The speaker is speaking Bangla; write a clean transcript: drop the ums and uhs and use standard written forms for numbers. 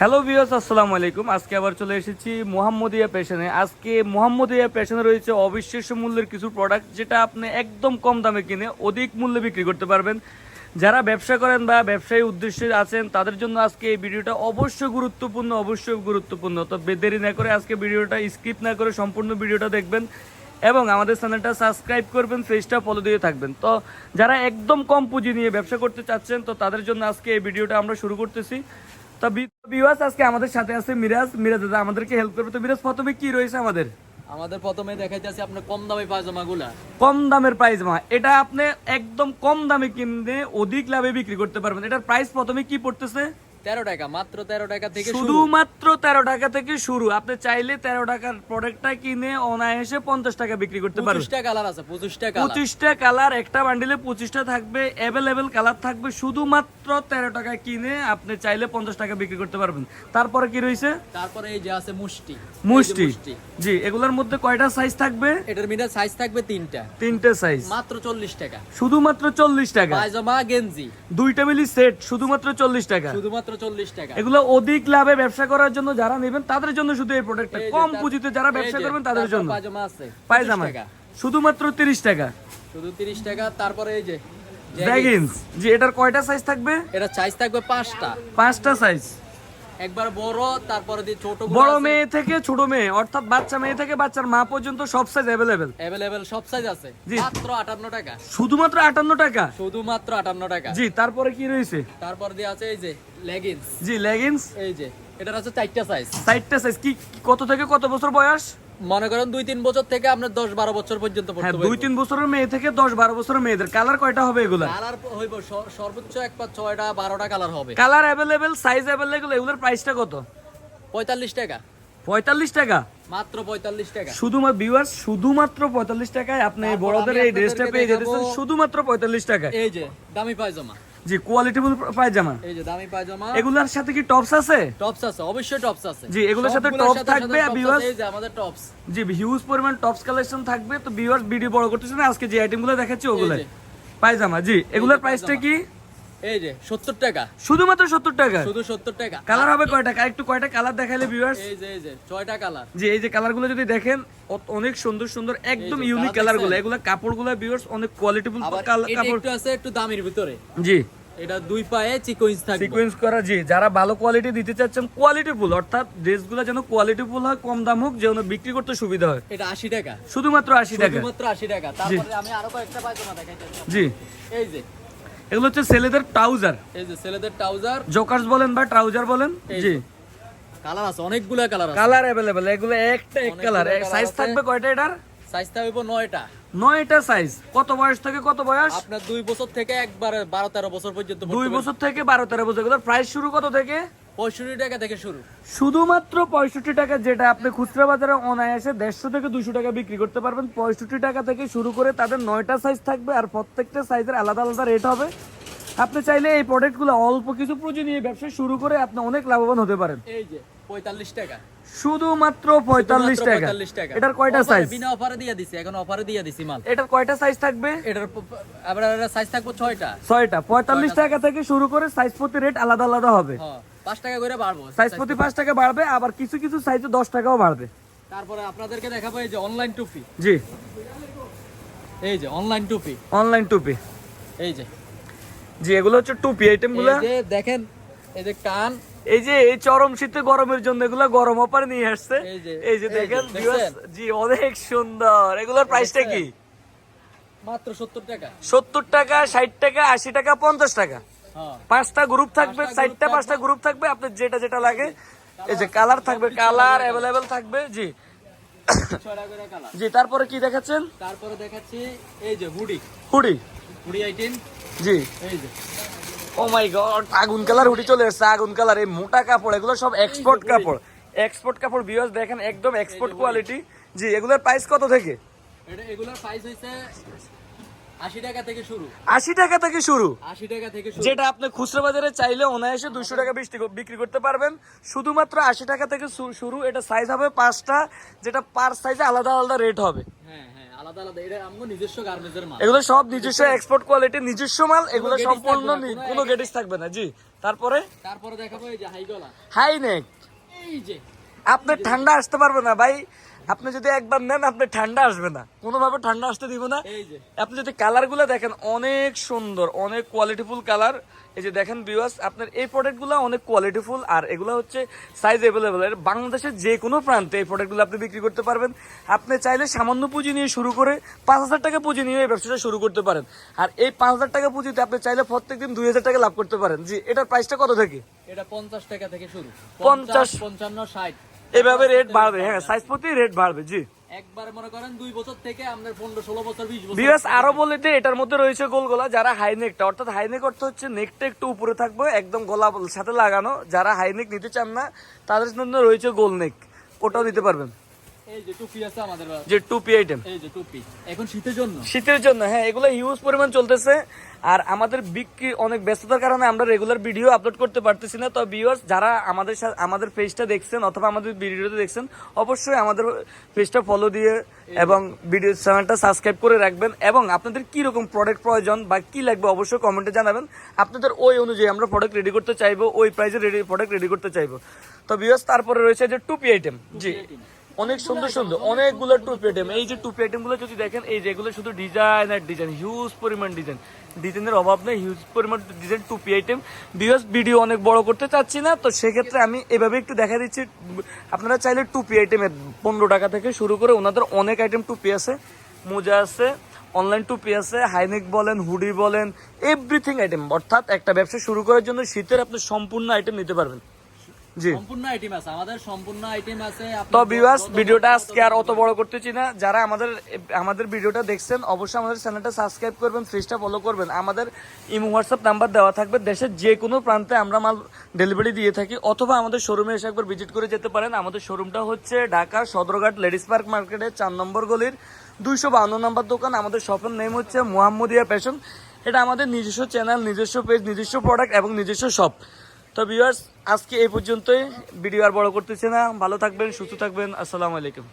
হ্যালো ভিউয়ার্স, আসসালামু আলাইকুম। আজকে আবার চলে এসেছি মোহাম্মদিয়া ফ্যাশনে। আজকে মোহাম্মদিয়া ফ্যাশনে রয়েছে অবিশ্বাস্য মূল্যের কিছু প্রোডাক্ট, যেটা আপনি একদম কম দামে কিনে অধিক মূল্যে বিক্রি করতে পারবেন। যারা ব্যবসা করেন বা ব্যবসায়ী উদ্দেশ্যে আছেন তাদের জন্য আজকে এই ভিডিওটা অবশ্যই গুরুত্বপূর্ণ। তো দেরি না করে আজকে ভিডিওটা স্কিপ না করে সম্পূর্ণ ভিডিওটা দেখবেন এবং আমাদের চ্যানেলটা সাবস্ক্রাইব করবেন, পেজটা ফলো দিয়ে থাকবেন। তো যারা একদম কম পুঁজি নিয়ে ব্যবসা করতে চাচ্ছেন তো তাদের জন্য আজকে এই ভিডিওটা আমরা শুরু করতেছি। তো ভিউয়ার্স, আজকে আমাদের সাথে আছে মিরাজ দাদা আমাদেরকে হেল্প করবে। তো মিরাজ, প্রথমে কি রয়েছে আমাদের প্রথমে দেখাইতেছি আপনার কম দামে পায়জামাগুলা। কম দামের পায়জামা, এটা আপনি একদম কম দামে কিনে অধিক লাভে বিক্রি করতে পারবেন। এটার প্রাইস প্রথমে কি পড়তেছে? 13 টাকা, মাত্র 13 টাকা থেকে শুরু। শুধুমাত্র 13 টাকা থেকে শুরু। আপনি চাইলে 13 টাকার প্রোডাক্টটা কিনে অনায়াসে 50 টাকা বিক্রি করতে পারবেন। 25টা কালার আছে, 25টা কালার, একটা বান্ডিলে 25টা থাকবে, অ্যাভেলেবেল কালার থাকবে। শুধুমাত্র 13 টাকা কিনে আপনি চাইলে 50 টাকা বিক্রি করতে পারবেন। তারপরে কি রয়েছে? তারপরে এই যে আছে মুষ্টি। জি, এগুলোর মধ্যে কয়টা সাইজ থাকবে? এটার মিটার সাইজ থাকবে তিনটা সাইজ, মাত্র 40 টাকা। শুধুমাত্র 40 টাকা। পায়জামা গেঞ্জি দুইটা মিলি সেট শুধুমাত্র 40 টাকা। শুধুমাত্র 40 টাকা। এগুলো অধিক লাভে ব্যবসা করার জন্য যারা নেবেন তাদের জন্য শুধু এই প্রোডাক্টটা। কম পুঁজিতে যারা ব্যবসা করবেন তাদের জন্য পায়জামা আছে, পায়জামা শুধুমাত্র 30 টাকা। শুধু 30 টাকা। তারপরে এই যে লেগিংস, জি, এটার কয়টা সাইজ থাকবে? এটা সাইজ থাকবে 5টা সাইজ। একবার বড়, তারপরে দিয়ে ছোট, বড় মেয়ে থেকে ছোট মেয়ে, অর্থাৎ বাচ্চা মেয়ে থেকে বাচ্চার মা পর্যন্ত সব সাইজ अवेलेबल সব সাইজ আছে। মাত্র 58 টাকা। শুধুমাত্র 58 টাকা। শুধুমাত্র 58 টাকা। জি, তারপরে কি রয়েছে? তারপর দিয়ে আছে এই যে লেগিংস। জি, লেগিংস। এই যে এটার আছে 4টা সাইজ। 4টা সাইজ। কি কত থেকে কত বছর বয়স? মনে করেন 2-3 বছর থেকে আপনার 10-12 বছর পর্যন্ত পড়তে হ্যাঁ, পারবে। 2-3 বছরের মেয়ে থেকে 10-12 বছরের মেয়েদের। কালার কয়টা হবে এগুলা? কালার হইব সর্বোচ্চ 6টা 12টা কালার হবে। Colour available, size available. এগুলোর প্রাইসটা কত? 45 টাকা। 45 টাকা, মাত্র 45 টাকা। শুধুমাত্র ভিউয়ার্স, শুধুমাত্র 45 টাকায় আপনি বড়দের এই ড্রেসটা পেয়ে যেতেছেন শুধুমাত্র 45 টাকায়। এই যে দামি পায়জামা। জি, কোয়ালিটিফুল পায়জামা। এই যে দামি পায়জামা। এগুলোর সাথে কি টপস আছে? টপস আছে, অবশ্যই টপস আছে। জি, এগুলোর সাথে টপস থাকবে ভিউয়ার্স। এই যে আমাদের টপস। জি, হিউজ পরিমাণ টপস কালেকশন থাকবে। তো ভিউয়ার্স, ভিডিও বড় করতেছেন না, আজকে যে আইটেমগুলো দেখাচ্ছি ওগুলো পায়জামা। জি, এগুলোর প্রাইসটা কি? এই যে 70 টাকা। শুধুমাত্র 70 টাকা। শুধু 70 টাকা। কালার হবে কয়টা? কয়টা কালার দেখাইলে ভিউয়ার্স? এই যে 6টা কালার। জি, এই যে কালারগুলো যদি দেখেন অনেক সুন্দর একদম ইউনিক কালারগুলো। এগুলা কাপড়গুলো ভিউয়ার্স অনেক কোয়ালিটিফুল কাপড়। একটু আছে একটু দামের ভিতরে। জি, এটা দুই পায়ে সিকোয়েন্স থাকবে। সিকোয়েন্স করা। জি, যারা ভালো কোয়ালিটি দিতে চাচ্ছেন, কোয়ালিটিফুল, অর্থাৎ ড্রেসগুলো যেন কোয়ালিটিফুল হয়, কম দাম হোক, যেন বিক্রি করতে সুবিধা হয়। এটা 80 টাকা। শুধুমাত্র 80 টাকা। শুধুমাত্র 80 টাকা। তারপরে আমি আরো কয়েকটা পায়জামা দেখাইতেছি। জি, এই যে এগুলো হচ্ছে ছেলেদের ট্রাউজার। এই যে ছেলেদের ট্রাউজার, জকার্স বলেন বা ট্রাউজার বলেন। জি, কালার আছে, অনেকগুলা কালার আছে। Colour available. এগুলো একটা এক কালার। সাইজ থাকবে কয়টা এটার? সাইজটা হইব 9টা। 9টা সাইজ। কত বয়স থেকে কত বয়স? আপনার 2 বছর থেকে একবারে 12-13 বছর পর্যন্ত। 2 বছর থেকে 12-13 বছর। এগুলোর প্রাইস শুরু কত থেকে? 65 টাকা থেকে শুরু। শুধুমাত্র 65 টাকা, যেটা আপনি খুচরা বাজারে অনায়াসে 150 থেকে 200 টাকা বিক্রি করতে পারবেন। 65 টাকা থেকে শুরু করে তাদের 9টা সাইজ থাকবে, আর প্রত্যেকটা সাইজের আলাদা আলাদা রেট হবে। আপনি চাইলে এই প্রোডাক্টগুলো অল্প কিছু পুঁজি নিয়ে ব্যবসা শুরু করে আপনি অনেক লাভবান হতে পারেন। এই যে 45 টাকা। শুধুমাত্র 45 টাকা। এটার কয়টা সাইজ? বিনা অফারে দিয়ে দিছি, এখন অফারে দিয়ে দিছি মাল। এটার কয়টা সাইজ থাকবে? এটার আবার সাইজ থাকবে 6টা। 6টা। 45 টাকা থেকে শুরু করে সাইজ প্রতি রেট আলাদা আলাদা হবে। হ্যাঁ, 5 টাকা করে বাড়বে। সাইজ প্রতি 5 টাকা বাড়বে, আবার কিছু কিছু সাইজে 10 টাকাও বাড়বে। তারপরে আপনাদেরকে দেখাবো এই যে অনলাইন টুপি। জি, এই যে অনলাইন টুপি। অনলাইন টুপি। এই যে জি, এগুলো হচ্ছে টুপি আইটেমগুলো। এই যে দেখেন, এই যে কান, এই যে এই চরম শীতে গরমের জন্য এগুলো গরম অফারে নিয়ে আসছে। এই যে দেখেন ভিউয়ার্স, জি, অনেক সুন্দর। এগুলোর প্রাইসটা কি? মাত্র 70 টাকা। 70 টাকা, 60 টাকা, 80 টাকা, 50 টাকা। হ্যাঁ, 5টা গ্রুপ থাকবে, 4টা 5টা গ্রুপ থাকবে। আপনার যেটা লাগে। এই যে কালার থাকবে, কালার अवेलेबल থাকবে। জি, 6টা করে কালার। জি, তারপরে কি দেখাচ্ছেন? তারপরে দেখাচ্ছি এই যে হুডি আইটেম। জি, এই যে ও মাই গড, আগুন কালার হুডি চলে এসেছে। আগুন কালার, এই মোটা কাপড়, এগুলো সব এক্সপোর্ট কাপড়। ভিউয়ার্স দেখেন, একদম এক্সপোর্ট কোয়ালিটি। জি, এগুলোর প্রাইস কত থেকে? এগুলোর প্রাইস হইছে 80 টাকা থেকে শুরু। 80 টাকা থেকে শুরু, 80 টাকা থেকে শুরু। যেটা আপনি খুচরা বাজারে চাইলে অনায়াসে 200 টাকা বিক্রি করতে পারবেন। শুধুমাত্র 80 টাকা থেকে শুরু। এটা সাইজ হবে 5টা, যেটা পার সাইজে আলাদা আলাদা রেট হবে। হ্যাঁ হ্যাঁ, আলাদা আলাদা। এটা আমগো নিজস্ব গার্মেন্টসের মাল। এগুলো সব নিজস্ব এক্সপোর্ট কোয়ালিটি, নিজস্ব মাল। এগুলো গেটিস সম্পূর্ণ থাকবে না, কোনো গেটিস থাকবে না। জি, তারপরে তারপরে দেখাবো এই যে হাই গলা। High neck. এই যে আপনি ঠান্ডা আসতে পারবে না ভাই, আপনি যদি একবার নেন আপনি ঠান্ডা আসবে না, কোনোভাবে ঠান্ডা আসতে দিব না। এই যে আপনি যদি কালার গুলো দেখেন অনেক সুন্দর, অনেক কোয়ালিটিফুল কালার। এই যে দেখেন ভিউয়ার্স, আপনার এই প্রোডাক্ট গুলো অনেক কোয়ালিটিফুল, আর এগুলো হচ্ছে সাইজ অ্যাভেলেবল। বাংলাদেশের যে কোনো প্রান্তে এই প্রোডাক্ট গুলো আপনি বিক্রি করতে পারবেন। আপনি চাইলে সামান্য পুঁজি নিয়ে শুরু করে 5,000 টাকা পুঁজি নিয়ে এই ব্যবসাটা শুরু করতে পারেন। আর এই 5,000 টাকা পুঁজিতে আপনি চাইলে প্রত্যেকদিন 2,000 টাকা লাভ করতে পারেন। জি, এটার প্রাইসটা কত থেকে? এটা 50 টাকা থেকে শুরু। 50, 55, 60 এভাবে রেট বাড়বে। হ্যাঁ, সাইজ প্রতি রেট বাড়বে। জি, একবার মনে করেন 2 বছর থেকে আপনার 15, 16 বছর, 20 বছর। বিরাজ আরো বলে দিই, এটার মধ্যে রয়েছে গোলগলা। যারা হাইনেকটা, অর্থাৎ হাইনেক অর্থ হচ্ছে নেকটা একটু উপরে থাকবে, একদম গলা সাথে লাগানো। যারা হাইনেক নিতে চান না তাদের জন্য রয়েছে গোল নেক, ওটাও দিতে পারবেন। এই যে টুপি আছে আমাদের। যে টুপি আইটেম, এই যে টুপি এখন শীতের জন্য। শীতের জন্য, হ্যাঁ, এগুলো হিউজ পরিমাণ চলতেছে। আর আমাদের বিক্রি অনেক ব্যস্ততার কারণে আমরা রেগুলার ভিডিও আপলোড করতে পারতেছি না। তো ভিউয়ার্স, যারা আমাদের পেজটা দেখছেন অথবা আমাদের ভিডিওটা দেখছেন, অবশ্যই আমাদের পেজটা ফলো দিয়ে এবং ভিডিও চ্যানেলটা সাবস্ক্রাইব করে রাখবেন। এবং আপনাদের কি রকম প্রোডাক্ট প্রয়োজন বা কি লাগবে অবশ্যই কমেন্টে জানাবেন। আপনাদের ওই অনুযায়ী আমরা প্রোডাক্ট রেডি করতে চাইবো, ওই প্রাইসে প্রোডাক্ট রেডি করতে চাইবো। তো ভিউয়ার্স, তারপরে রয়েছে যে টুপি আইটেম। জি, অনেক সুন্দর সুন্দর অনেকগুলো টুপি আইটেম। এই যে টুপি আইটেম গুলো যদি দেখেন, এই যেগুলো শুধু ডিজাইন আর ডিজাইন, হিউজ পরিমাণ ডিজাইনের অভাব নেই, হিউজ পরিমাণ ডিজাইন টুপি আইটেম। ভিডিও অনেক বড় করতে চাচ্ছি না, তো সেক্ষেত্রে আমি এভাবে একটু দেখা দিচ্ছি। আপনারা চাইলে টুপি আইটেমের 15 টাকা থেকে শুরু করে ওনাদের অনেক আইটেম টুপি আছে, মোজা আছে, অনলাইন টুপি আছে, হাইনেক বলেন, হুডি বলেন, এভরিথিং আইটেম। অর্থাৎ একটা ব্যবসা শুরু করার জন্য শীতের আপনি সম্পূর্ণ আইটেম নিতে পারবেন। জি, সম্পূর্ণ আইটেম আছে আমাদের, সম্পূর্ণ আইটেম আছে। তো ভিউয়ার্স, ভিডিওটা আজকে আর অত বড় করতেছি না। যারা আমাদের ভিডিওটা দেখছেন অবশ্যই আমাদের চ্যানেলটা সাবস্ক্রাইব করবেন, পেজটা ফলো করবেন। আমাদের ইমো হোয়াটসঅ্যাপ নাম্বার দেওয়া থাকবে। দেশের যে কোনো প্রান্তে আমরা মাল ডেলিভারি দিয়ে থাকি, অথবা আমাদের শোরুমে এসে একবার ভিজিট করে যেতে পারেন। আমাদের শোরুমটা হচ্ছে ঢাকা সদরঘাট লেডিস পার্ক মার্কেটের 4 নম্বর গলির 252 নম্বর দোকান। আমাদের শপের নেম হচ্ছে মোহাম্মদিয়া ফ্যাশন। এটা আমাদের নিজস্ব চ্যানেল, নিজস্ব পেজ, নিজস্ব প্রোডাক্ট এবং নিজস্ব শপ। তো ভিউয়ার্স, আজকে এই পর্যন্তই, ভিডিও আর বড় করতেছি না। ভালো থাকবেন, সুস্থ থাকবেন। আসসালামু আলাইকুম।